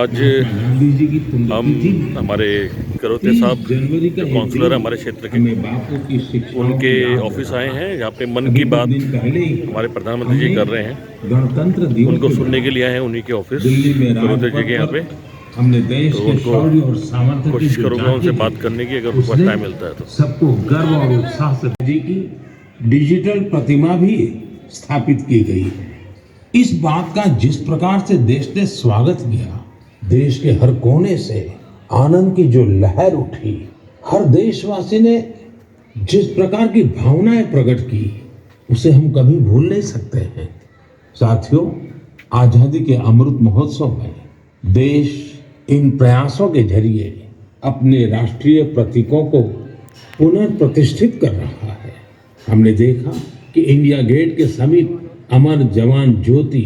आज हम हमारे करोते साहब जो काउंसलर हैं हमारे क्षेत्र के, उनके ऑफिस आए हैं। यहाँ पे मन की बात हमारे प्रधानमंत्री जी कर रहे हैं, उनको सुनने के लिए आए हैं उन्हीं के ऑफिस करोते जी के यहाँ पे। तो उनको कोशिश करूँगा उनसे बात करने की, अगर उनको टाइम मिलता है तो। सबको गर्व और उत्साह से जी की डिजिटल प्रतिमा भी स्थापित की गई है। इस बात का जिस प्रकार से देश ने स्वागत किया, देश के हर कोने से आनंद की जो लहर उठी, हर देशवासी ने जिस प्रकार की भावनाएं प्रकट की, उसे हम कभी भूल नहीं सकते हैं। साथियों, आजादी के अमृत महोत्सव में देश इन प्रयासों के जरिए अपने राष्ट्रीय प्रतीकों को पुनर्प्रतिष्ठित कर रहा है। हमने देखा कि इंडिया गेट के समीप अमर जवान ज्योति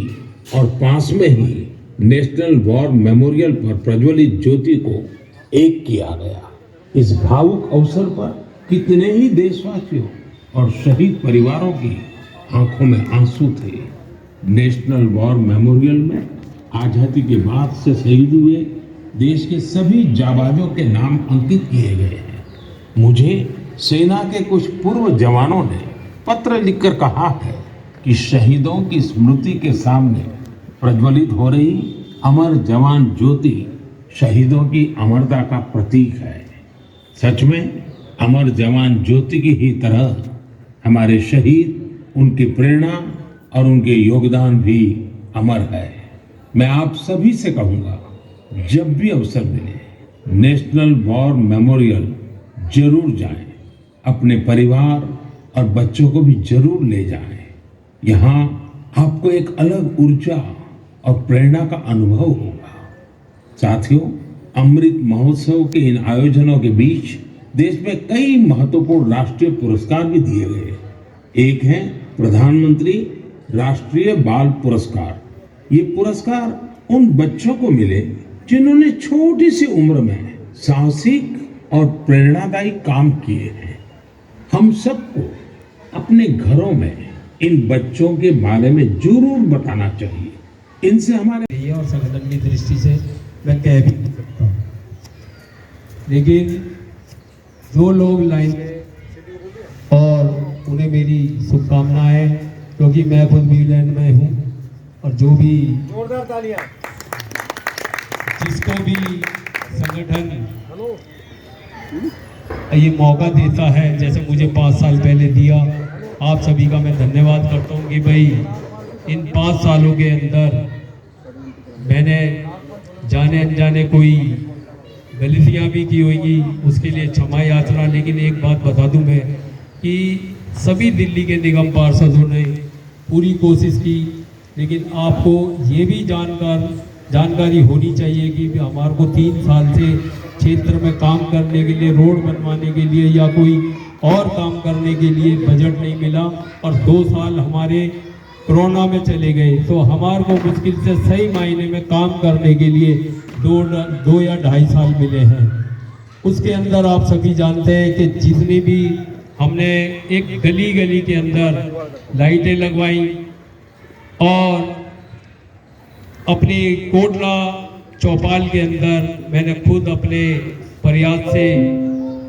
और पास में ही नेशनल वॉर मेमोरियल पर प्रज्वलित ज्योति को एक किया गया। इस भावुक अवसर पर कितने ही देशवासियों और शहीद परिवारों की आंखों में आंसू थे। नेशनल वॉर मेमोरियल में आजादी के बाद से शहीद हुए देश के सभी जाबाजों के नाम अंकित किए गए हैं। मुझे सेना के कुछ पूर्व जवानों ने पत्र लिखकर कहा है कि शहीदों की स्मृति के सामने प्रज्वलित हो रही अमर जवान ज्योति शहीदों की अमरता का प्रतीक है। सच में अमर जवान ज्योति की ही तरह हमारे शहीद, उनकी प्रेरणा और उनके योगदान भी अमर है। मैं आप सभी से कहूँगा, जब भी अवसर मिले नेशनल वॉर मेमोरियल जरूर जाएं, अपने परिवार और बच्चों को भी जरूर ले जाएं। यहाँ आपको एक अलग ऊर्जा और प्रेरणा का अनुभव होगा। साथियों, अमृत महोत्सव के इन आयोजनों के बीच देश में कई महत्वपूर्ण राष्ट्रीय पुरस्कार भी दिए गए। एक है प्रधानमंत्री राष्ट्रीय बाल पुरस्कार। ये पुरस्कार उन बच्चों को मिले जिन्होंने छोटी सी उम्र में साहसिक और प्रेरणादायी काम किए हैं। हम सबको अपने घरों में इन बच्चों के बारे में जरूर बताना चाहिए। इनसे हमारे और संगठन की दृष्टि से मैं कह भी नहीं सकता, लेकिन जो लोग लाइन में और उन्हें मेरी शुभकामनाएं, क्योंकि मैं खुद न्यूजीलैंड में हूँ और जो भी जोरदार तालियां, जिसको भी संगठन ये मौका देता है, जैसे मुझे 5 साल पहले दिया, आप सभी का मैं धन्यवाद करता हूँ कि भाई इन 5 सालों के अंदर मैंने जाने अनजाने कोई गलतियाँ भी की होंगी, उसके लिए क्षमा याचना। लेकिन एक बात बता दूं मैं कि सभी दिल्ली के निगम पार्षदों ने पूरी कोशिश की, लेकिन आपको ये भी जानकारी होनी चाहिए कि हमारे को 3 साल से क्षेत्र में काम करने के लिए, रोड बनवाने के लिए या कोई और काम करने के लिए बजट नहीं मिला, और 2 साल हमारे कोरोना में चले गए। तो हमारे को मुश्किल से सही मायने में काम करने के लिए 2 या 2.5 साल मिले हैं। उसके अंदर आप सभी जानते हैं कि जितनी भी हमने एक गली गली के अंदर लाइटें लगवाई और अपनी कोटला चौपाल के अंदर मैंने खुद अपने प्रयास से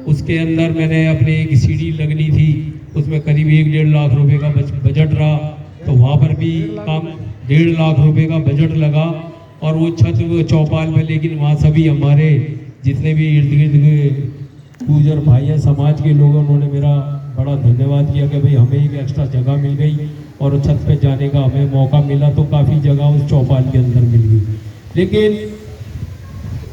उसके अंदर मैंने अपने एक सीढ़ी लगनी थी, उसमें करीब 1-1.5 लाख रुपए का बजट रहा। तो वहाँ पर भी काम 1.5 लाख रुपए का बजट लगा और वो छत चौपाल में। लेकिन वहाँ सभी हमारे जितने भी इर्द गिर्द के गुजर भाई हैं, समाज के लोगों, उन्होंने मेरा बड़ा धन्यवाद किया कि भाई हमें एक एक्स्ट्रा जगह मिल गई और छत पे जाने का हमें मौका मिला। तो काफ़ी जगह उस चौपाल के अंदर मिल गई। लेकिन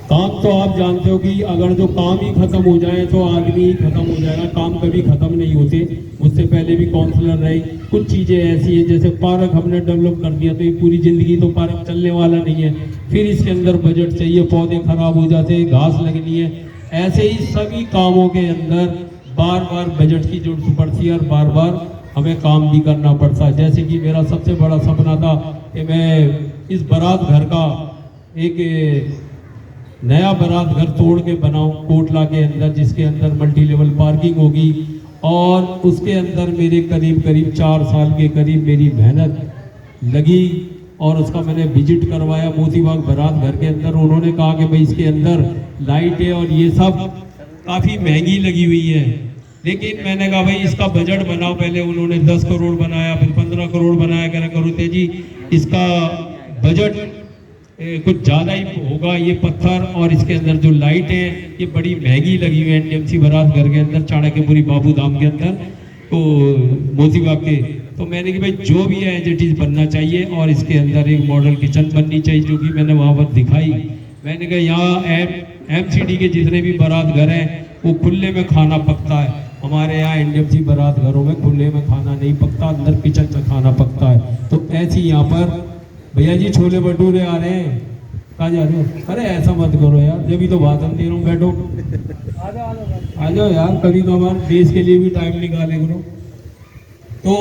काम तो आप जानते हो कि अगर जो काम ही खत्म हो जाए तो आदमी ही खत्म हो जाएगा, काम कभी खत्म नहीं होते। उससे पहले भी काउंसलर रहे, कुछ चीज़ें ऐसी हैं जैसे पार्क हमने डेवलप कर दिया, तो ये पूरी ज़िंदगी तो पार्क चलने वाला नहीं है। फिर इसके अंदर बजट चाहिए, पौधे खराब हो जाते हैं, घास लगनी है। ऐसे ही सभी कामों के अंदर बार बार बजट की जरूरत पड़ती है और बार बार हमें काम भी करना पड़ता है। जैसे कि मेरा सबसे बड़ा सपना था कि मैं इस बारात घर का एक नया बारात घर तोड़ के बनाऊं कोटला के अंदर, जिसके अंदर मल्टी लेवल पार्किंग होगी। और उसके अंदर मेरे करीब 4 साल के करीब मेरी मेहनत लगी और उसका मैंने विजिट करवाया मोतीबाग बारात घर के अंदर। उन्होंने कहा कि भाई इसके अंदर लाइटें और ये सब काफ़ी महंगी लगी हुई है, लेकिन मैंने कहा भाई इसका बजट बनाओ। पहले उन्होंने 10 करोड़ बनाया, फिर 15 करोड़ बनाया। कह रहे करुते जी इसका बजट कुछ ज़्यादा ही होगा, ये पत्थर और इसके अंदर जो लाइट है ये बड़ी महंगी लगी हुई है एनडीएमसी बारात घर के अंदर, चाणक्यपुरी बाबू धाम के अंदर, तो मोतीबाग के। तो मैंने कि भाई जो भी है एज इट इज़ बनना चाहिए और इसके अंदर एक मॉडल किचन बननी चाहिए, जो कि मैंने वहाँ पर दिखाई। मैंने कहा यहाँ एमसीडी के जितने भी बारात घर हैं वो खुले में खाना पकता है, हमारे यहाँ एनडीएमसी बारात घरों में खुले में खाना नहीं पकता, अंदर किचन में खाना पकता है। तो ऐसी यहाँ पर भैया जी छोले भटूरे आ रहे हैं, कहाँ जा रहे हो? अरे ऐसा मत करो यार, जब भी तो भाषण दे रहा हूँ, बैठो आ जाओ यार, कभी कभार देश के लिए भी टाइम निकाले करो। तो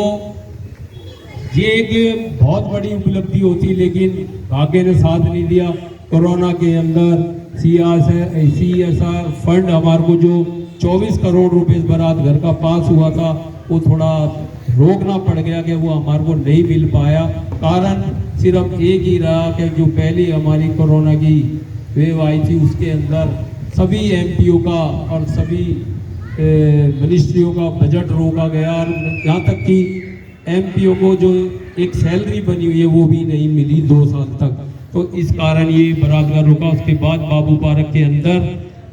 ये एक बहुत बड़ी उपलब्धि होती, लेकिन भाग्य ने साथ नहीं दिया। कोरोना के अंदर CSR फंड हमारे को जो 24 करोड़ रुपए बारात घर का पास हुआ था, वो थोड़ा रोकना पड़ गया कि वो हमारे को नहीं मिल पाया। कारण सिर्फ एक ही रहा कि जो पहली हमारी कोरोना की वेव आई थी उसके अंदर सभी एमपीओ का और सभी मिनिस्ट्रियों का बजट रोका गया, और यहाँ तक कि एमपीओ को जो एक सैलरी बनी हुई है वो भी नहीं मिली 2 साल तक। तो इस कारण ये बारात घर रुका। उसके बाद बाबू पार्क के अंदर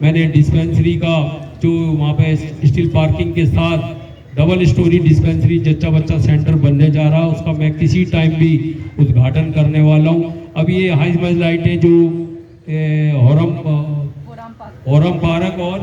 मैंने डिस्पेंसरी का जो वहाँ पे स्टील पार्किंग के साथ डबल स्टोरी डिस्पेंसरी जच्चा बच्चा सेंटर बनने जा रहा है, उसका मैं किसी टाइम भी उद्घाटन करने वाला हूँ। अब ये हाई स्माइल लाइटें जो औरम पार्क और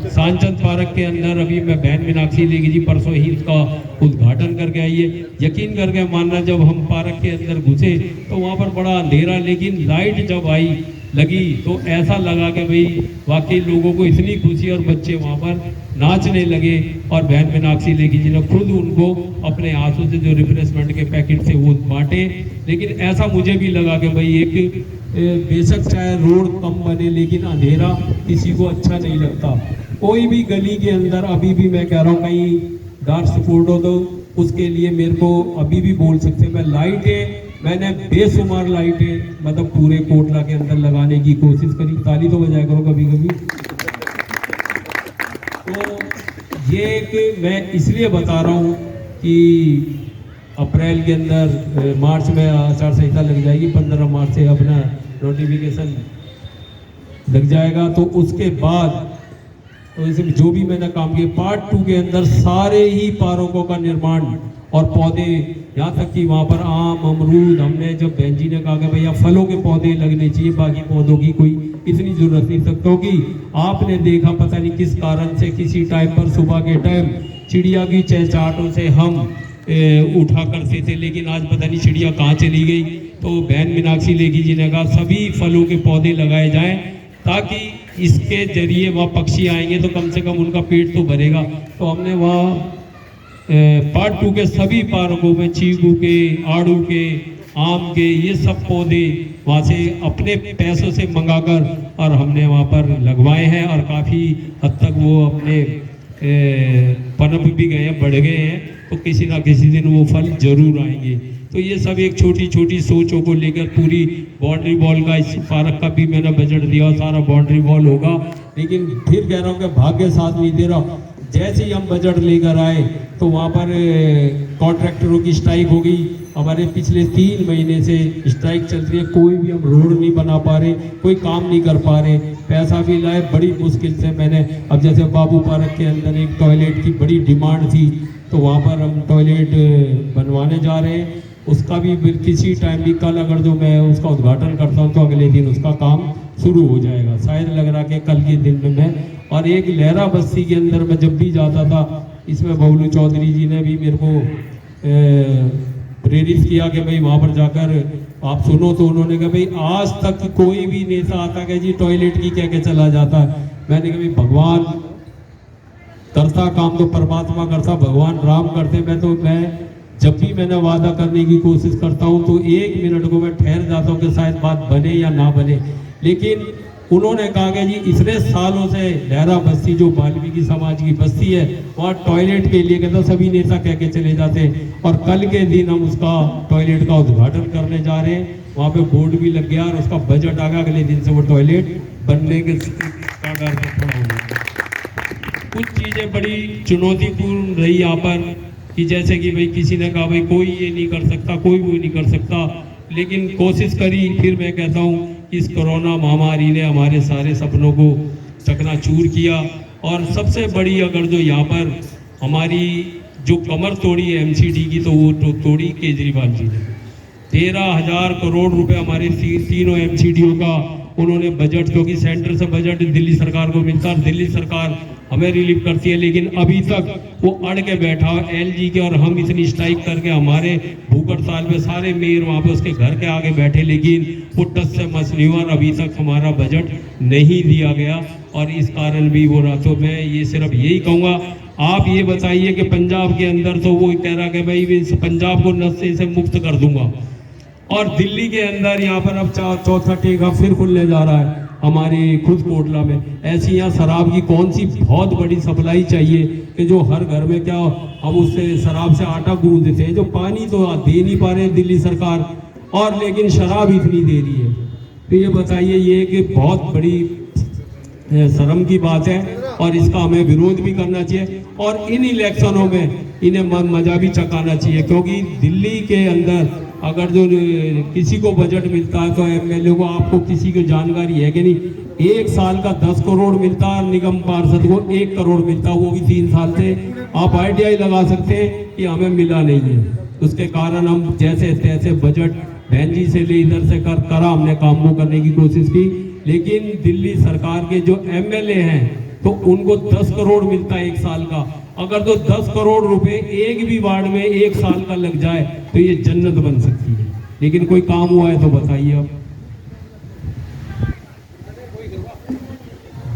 सांचंद पार्क के अंदर अभी मैं बहन मीनाक्षी लेगी जी परसों ही इसका उद्घाटन करके आई है। यकीन करके मानना, जब हम पार्क के अंदर घुसे तो वहाँ पर बड़ा अंधेरा, लेकिन लाइट जब आई लगी तो ऐसा लगा कि भाई वाकई लोगों को इतनी खुशी, और बच्चे वहाँ पर नाचने लगे। और बहन मीनाक्षी लेगी जी ने खुद उनको अपने हाथों से जो रिफ्रेशमेंट के पैकेट थे वो बांटे। लेकिन ऐसा मुझे भी लगा कि भाई एक बेशक चाहे रोड कम बने, लेकिन अंधेरा किसी को अच्छा नहीं लगता। कोई भी गली के अंदर अभी भी मैं कह रहा हूँ कहीं डार्क स्पॉट हो तो उसके लिए मेरे को अभी भी बोल सकते। मैं लाइटें, मैंने बेशुमार लाइटें मतलब पूरे कोटला के अंदर लगाने की कोशिश करी। ताली तो बजाया करो कभी कभी। तो ये एक मैं इसलिए बता रहा हूँ कि अप्रैल के अंदर, मार्च में आचार संहिता लग जाएगी, 15 मार्च से अपना नोटिफिकेशन लग जाएगा। तो उसके बाद तो इसमें जो भी मैंने काम किया पार्ट 2 के अंदर सारे ही पार्कों का निर्माण और पौधे, यहाँ तक कि वहाँ पर आम अमरूद, हमने जब बहन जी ने कहा कि भैया फलों के पौधे लगने चाहिए, बाकी पौधों की कोई इतनी जरूरत नहीं। सकता कि आपने देखा पता नहीं किस कारण से किसी टाइम पर सुबह के टाइम चिड़िया की चहचहाटों से हम उठा करते थे, लेकिन आज पता नहीं चिड़िया कहाँ चली गई। तो बहन मीनाक्षी लेगी जी ने कहा सभी फलों के पौधे लगाए जाएं, ताकि इसके जरिए वहाँ पक्षी आएंगे तो कम से कम उनका पेट तो भरेगा। तो हमने वहाँ पार्ट 2 के सभी पार्कों में चीकू के, आड़ू के, आम के, ये सब पौधे वहाँ से अपने पैसों से मंगाकर और हमने वहाँ पर लगवाए हैं, और काफ़ी हद तक वो अपने पनप भी गए हैं, बढ़ गए हैं। तो किसी ना किसी दिन वो फल जरूर आएंगे। तो ये सब एक छोटी छोटी सोचों को लेकर पूरी बाउंड्री वॉल का, इस पार्क का भी मैंने बजट दिया, सारा बाउंड्री वॉल होगा। लेकिन फिर कह रहा हूँ कि भाग्य साथ नहीं दे रहा। जैसे ही हम बजट लेकर आए तो वहाँ पर कॉन्ट्रैक्टरों की स्ट्राइक हो गई। हमारे पिछले 3 महीने से स्ट्राइक चल रही है, कोई भी हम रोड नहीं बना पा रहे, कोई काम नहीं कर पा रहे, पैसा भी लाए बड़ी मुश्किल से। मैंने अब जैसे बाबू पार्क के अंदर एक टॉयलेट की बड़ी डिमांड थी, तो वहाँ पर हम टॉयलेट बनवाने जा रहे हैं। उसका भी किसी टाइम भी, कल अगर जो मैं उसका उद्घाटन करता हूँ तो अगले दिन उसका काम शुरू हो जाएगा, शायद लग रहा कि कल के दिन में मैं। और एक लहरा बस्ती के अंदर मैं जब भी जाता था, इसमें बबलू चौधरी जी ने भी मेरे को प्रेरित किया कि भाई वहाँ पर जाकर आप सुनो। तो उन्होंने कहा भाई आज तक कोई भी नेता आता कि जी टॉयलेट की कह के चला जाता है। मैंने कहा भाई भगवान करता काम तो परमात्मा करता, भगवान राम करते। मैं जब भी मैंने वादा करने की कोशिश करता हूँ तो 1 मिनट को मैं ठहर जाता हूँ कि शायद बात बने या ना बने। लेकिन उन्होंने कहा कि जी इतने सालों से लहरा बस्ती जो वाल्मीकि समाज की बस्ती है वहाँ टॉयलेट के लिए कहता सभी नेता कह के चले जाते हैं और कल के दिन हम उसका टॉयलेट का उद्घाटन करने जा रहे हैं। वहाँ पे बोर्ड भी लग गया और उसका बजट आ गया, अगले दिन से वो टॉयलेट बनने के कगार पर खड़ा हो गया। कुछ चीज़ें बड़ी चुनौतीपूर्ण रही यहाँ पर कि जैसे कि भाई किसी ने कहा भाई कोई ये नहीं कर सकता, कोई वो नहीं कर सकता, लेकिन कोशिश करी। फिर मैं कहता हूँ इस कोरोना महामारी ने हमारे सारे सपनों को चकनाचूर किया। और सबसे बड़ी अगर जो यहाँ पर हमारी जो कमर तोड़ी है एमसीडी की, तो वो तो तोड़ी केजरीवाल जी ने। 13,000 करोड़ रुपए हमारे तीनों एमसीडीओ का उन्होंने बजट, क्योंकि सेंटर से बजट दिल्ली सरकार को मिलता है, दिल्ली सरकार हमें रिलीफ करती है, लेकिन अभी तक वो अड़ के बैठा एलजी के। और हम इतनी स्ट्राइक करके हमारे भूख हड़ताल में सारे मेयर वहाँ पे उसके घर के आगे बैठे, लेकिन वो टस से मस नहीं हुआ और अभी तक हमारा बजट नहीं दिया गया और इस कारण भी वो रहा। तो मैं ये सिर्फ यही कहूँगा, आप ये बताइए कि पंजाब के अंदर तो वो कह रहा कि भाई इस पंजाब को नशे से मुक्त कर दूंगा, और दिल्ली के अंदर यहाँ पर अब चौथा टेका फिर खुलने जा रहा है हमारे खुद कोटला में। ऐसी यहाँ शराब की कौन सी बहुत बड़ी सप्लाई चाहिए कि जो हर घर में क्या हम उससे शराब से आटा गूंद देते हैं, जो पानी तो दे नहीं पा रहे दिल्ली सरकार, और लेकिन शराब इतनी दे रही है। तो ये बताइए, ये कि बहुत बड़ी शर्म की बात है और इसका हमें विरोध भी करना चाहिए और इन इलेक्शनों में इन्हें मजा भी चकाना चाहिए, क्योंकि दिल्ली के अंदर अगर जो किसी को बजट मिलता है तो एमएलए को, आपको किसी को जानकारी है कि नहीं, 1 साल का 10 करोड़ मिलता है, निगम पार्षद को 1 करोड़ मिलता है, वो भी 3 साल से। आप आइडिया ही लगा सकते हैं कि हमें मिला नहीं है। उसके कारण हम जैसे तैसे बजट बहन जी से ले इधर से करा हमने कामों करने की कोशिश की, लेकिन दिल्ली सरकार के जो एमएलए हैं तो उनको 10 करोड़ मिलता है 1 साल का। अगर तो 10 करोड़ रुपए एक भी वार्ड में 1 साल का लग जाए तो ये जन्नत बन सकती है, लेकिन कोई काम हुआ है तो बताइए अब।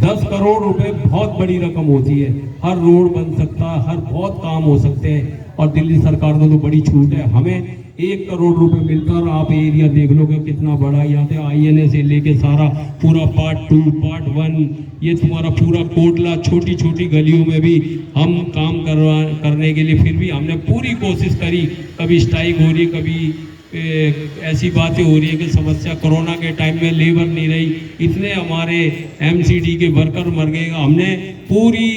10 करोड़ रुपए बहुत बड़ी रकम होती है, हर रोड बन सकता है, हर बहुत काम हो सकते हैं, और दिल्ली सरकार को तो बड़ी छूट है। हमें 1 करोड़ रुपए मिलता है और आप एरिया देख लो कि कितना बड़ा, यहाँ से आईएनए से लेके सारा पूरा पार्ट 2 पार्ट 1 ये तुम्हारा पूरा कोटला, छोटी छोटी गलियों में भी हम काम करने के लिए फिर भी हमने पूरी कोशिश करी। कभी स्ट्राइक हो रही, कभी ऐसी बातें हो रही है कि समस्या कोरोना के टाइम में लेबर नहीं रही, इतने हमारे एमसीडी के वर्कर मर गए। हमने पूरी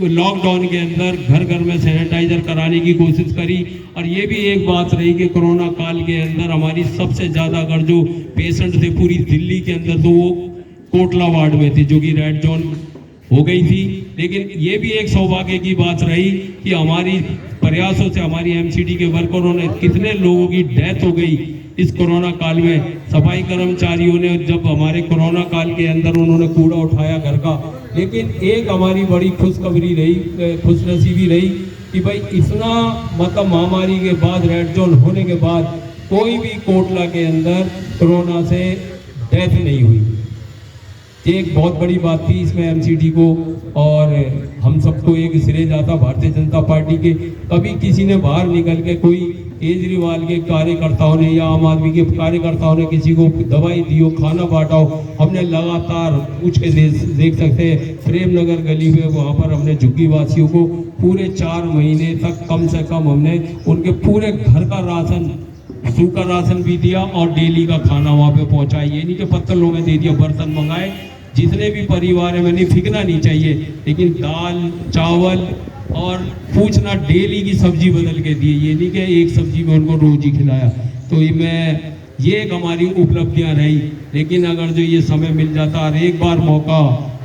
लॉकडाउन के अंदर घर घर में सैनिटाइजर कराने की कोशिश करी। और ये भी एक बात रही कि कोरोना काल के अंदर हमारी सबसे ज़्यादा अगर जो पेशेंट थे पूरी दिल्ली के अंदर, तो वो कोटला वार्ड में थी, जो कि रेड जोन हो गई थी। लेकिन ये भी एक सौभाग्य की बात रही कि हमारी प्रयासों से हमारी एमसीडी के वर्करों ने कितने लोगों की डेथ हो गई इस कोरोना काल में। सफाई कर्मचारियों ने जब हमारे कोरोना काल के अंदर उन्होंने कूड़ा उठाया घर का, लेकिन एक हमारी बड़ी खुशखबरी रही, खुशनसीबी रही कि भाई इतना मतलब महामारी के बाद, रेड जोन होने के बाद कोई भी कोटला के अंदर कोरोना से डेथ नहीं हुई। ये एक बहुत बड़ी बात थी इसमें एमसीडी को, और हम सबको एक श्रेय जाता भारतीय जनता पार्टी के। कभी किसी ने बाहर निकल के, कोई केजरीवाल के कार्यकर्ताओं ने या आम आदमी के कार्यकर्ताओं ने किसी को दवाई दी हो, खाना बांटा हो, हमने लगातार पूछ के देख सकते हैं। प्रेम नगर गली में वहाँ पर हमने झुग्गी वासियों को पूरे 4 महीने तक कम से कम हमने उनके पूरे घर का राशन, सूखा राशन भी दिया और डेली का खाना वहाँ पे पहुँचाया। ये नहीं कि पत्तलों में दे दिया, बर्तन मंगाए। जितने भी परिवार है, मैंने फिकना नहीं चाहिए, लेकिन दाल चावल और पूछना डेली की सब्जी बदल के दी, ये नहीं कि एक सब्जी में उनको रोज ही खिलाया। तो ये एक हमारी उपलब्धियां रही। लेकिन अगर जो ये समय मिल जाता और एक बार मौका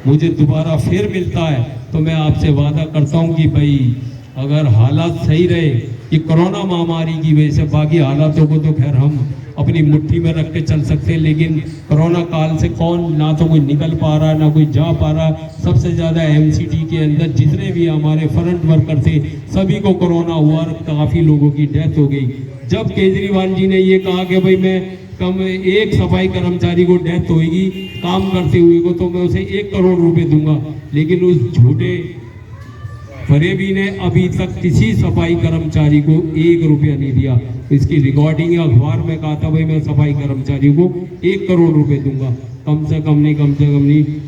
मुझे दोबारा फिर मिलता है, तो मैं आपसे वादा करता हूं कि भाई अगर हालात सही रहे, कि कोरोना महामारी की वजह से बाकी हालातों को तो खैर हम अपनी मुट्ठी में रख के चल सकते हैं, लेकिन कोरोना काल से कौन, ना तो कोई निकल पा रहा है ना कोई जा पा रहा। सबसे ज़्यादा एमसीडी के अंदर जितने भी हमारे फ्रंट वर्कर थे सभी को कोरोना हुआ और काफ़ी लोगों की डेथ हो गई। जब केजरीवाल जी ने ये कहा कि भाई मैं कम एक सफाई कर्मचारी को डेथ होगी काम करते हुए को, तो मैं उसे 1 करोड़ रुपए दूंगा, लेकिन उस झूठे फरेबी ने अभी तक किसी सफाई कर्मचारी को 1 रुपया नहीं दिया। इसकी रिकॉर्डिंग अखबार में कहा था भाई मैं सफाई कर्मचारी को 1 करोड़ रुपए दूंगा। कम से कम नहीं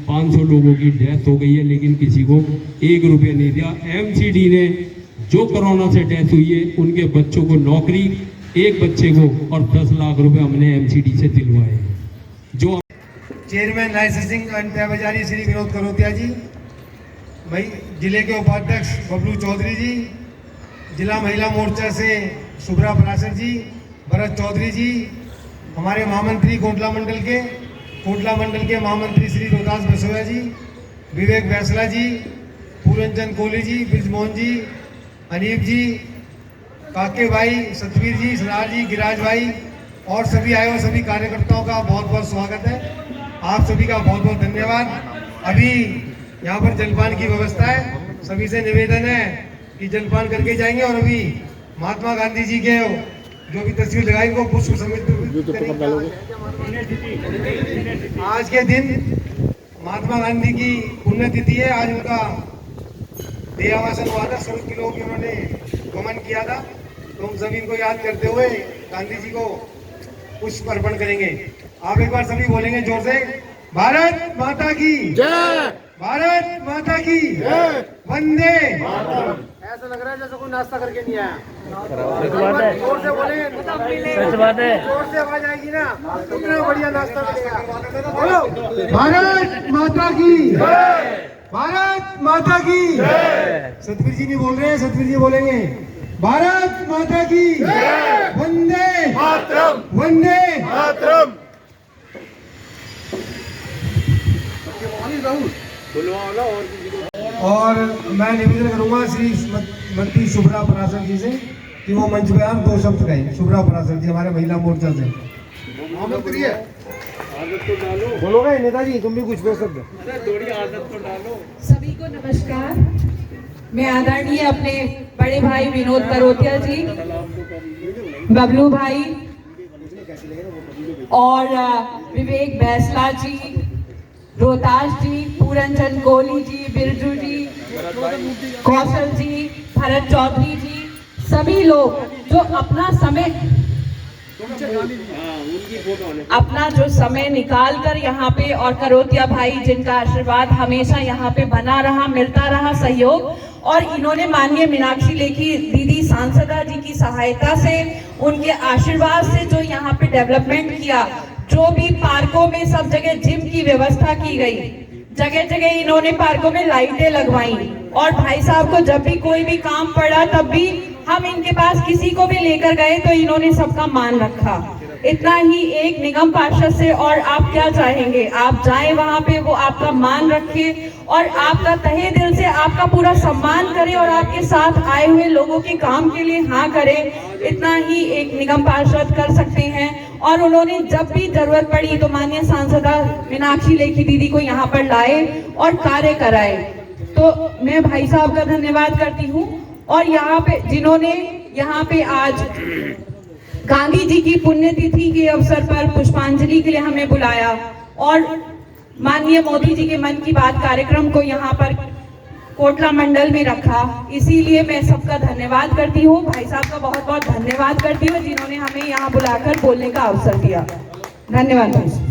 500 लोगों की डेथ हो गई है, लेकिन किसी को 1 रुपया नहीं दिया। एमसीडी ने जो कोरोना से डेथ हुई है उनके बच्चों को नौकरी, एक बच्चे को और 10 लाख रुपए हमने एमसीडी से दिलवाए। जो चेयरमैन लाइसेंसिंग एंड तय बाजारी श्री विनोद करोतिया जी, जिले के उपाध्यक्ष बबलू चौधरी जी, जिला महिला मोर्चा से शुभ्रा पराशर जी, भरत चौधरी जी, हमारे महामंत्री कोटला मंडल के महामंत्री श्री रोहतास बसोया जी, विवेक बैसला जी, पूरनचंद कोहली जी, ब्रिजमोहन जी, अनीप जी, काके भाई, सतवीर जी, सरदार जी, गिराज भाई और सभी आए हुए सभी कार्यकर्ताओं का बहुत बहुत स्वागत है। आप सभी का बहुत बहुत धन्यवाद। अभी यहाँ पर जलपान की व्यवस्था है, सभी से निवेदन है कि जलपान करके जाएंगे और अभी महात्मा गांधी जी के जो भी तस्वीर लगाई उनको पुष्प समर्पित करेंगे। आज के दिन महात्मा गांधी की पुण्यतिथि है, आज उनका देहावसान हुआ था, 16 किलो की उन्होंने गमन किया था। तो हम सभी इनको याद करते हुए गांधी जी को पुष्प अर्पण करेंगे। आप एक बार सभी बोलेंगे जोर से, भारत माता की जय, भारत माता की जय, वंदे। ऐसा लग रहा है जैसे कोई नाश्ता करके नहीं आया। जोर से बोलेंगे, सच बात है, जोर से आवाज आएगी ना, कितना बढ़िया नाश्ता मिलेगा। बोलो, भारत माता की जय, भारत माता की जय। सतवीर जी नहीं बोल रहे हैं, सतवीर जी बोलेंगे, भारत माता की जय, वंदे मातरम, वंदे मातरम। और मैं निवेदन करूंगा श्री मंत्री शुभ्रा पराशर जी से कि वो मंच पे आप 2 शब्द कहें। शुभ्रा पराशर जी हमारे महिला मोर्चा से बोलोगे। नेताजी तुम भी कुछ 2 शब्द थोड़ी आदत तो डालो। सभी को नमस्कार। मैं आदरणीय अपने बड़े भाई विनोद करोतिया जी, बबलू भाई और विवेक बैसला जी, रोहतास जी, पूरनचंद कोहली जी, बिरजू जी, कौशल जी, भरत चौधरी जी, सभी लोग जो अपना जो समय निकाल कर यहाँ पे, और करोतिया भाई जिनका आशीर्वाद हमेशा यहाँ पे बना रहा, मिलता रहा सहयोग, और इन्होंने माननीय मीनाक्षी लेखी दीदी सांसदा जी की सहायता से, उनके आशीर्वाद से जो यहाँ पे डेवलपमेंट किया, जो भी पार्कों में सब जगह जिम की व्यवस्था की गई, जगह जगह इन्होंने पार्कों में लाइटें लगवाई, और भाई साहब को जब भी कोई भी काम पड़ा तब भी हम इनके पास किसी को भी लेकर गए तो इन्होंने सबका मान रखा। इतना ही एक निगम पार्षद से और आप क्या चाहेंगे, आप जाएं वहां पे, वो आपका मान रखे और आपका तहे दिल से आपका पूरा सम्मान करे और आपके साथ आए हुए लोगों के काम के लिए हाँ करे। इतना ही एक निगम पार्षद कर सकते हैं। और उन्होंने जब भी जरूरत पड़ी तो माननीय सांसदा मीनाक्षी लेखी दीदी को यहाँ पर लाए और कार्य कराए। तो मैं भाई साहब का धन्यवाद करती हूँ। और यहाँ पे जिन्होंने यहाँ पे आज गांधी जी की पुण्यतिथि के अवसर पर पुष्पांजलि के लिए हमें बुलाया और माननीय मोदी जी के मन की बात कार्यक्रम को यहाँ पर कोटला मंडल में रखा, इसीलिए मैं सबका धन्यवाद करती हूँ। भाई साहब का बहुत बहुत धन्यवाद करती हूँ जिन्होंने हमें यहाँ बुलाकर बोलने का अवसर दिया। धन्यवाद भाई।